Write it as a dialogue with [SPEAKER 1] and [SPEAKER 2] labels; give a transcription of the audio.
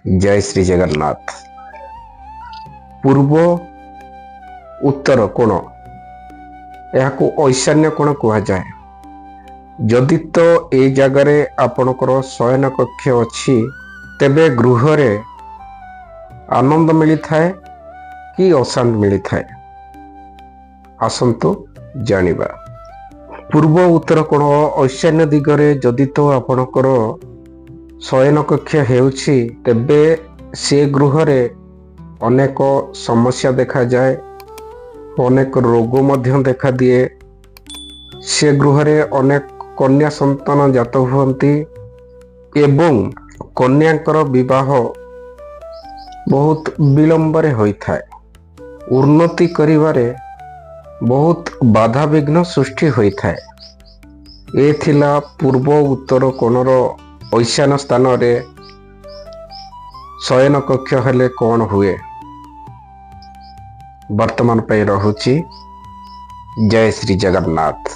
[SPEAKER 1] जय श्री जगन्नाथ। पूर्व उत्तर कोण या ईशान्य कोण कहुए। जदि तो ए जगार आपणकर शयन कक्ष अच्छी तेबे गृह रे आनंद मिली थाए कि अशांत मिली थाए। आसंतु जानिबा। पूर्व उत्तर कोण ईशान्य दिगरे जदि तो आपणकर शयन कक्ष हेउछि तेबे से गृह रे अनेक समस्या देखा जाए, अनेक रोग मध्य देखा दिए। से गृह रे अनेक कन्या संतान जात हुअन्ति एवं कन्यांकर विवाह बहुत विलंबरे होइथाए। उन्नति करिवारे बहुत बाधा विघ्न सृष्टि होइथाए। ए थिला पूर्व उत्तर कोणर ईशान स्थान रे शयन कक्ष हेले कौन हुए। वर्तमान पे रहुछि। जय श्री जगन्नाथ।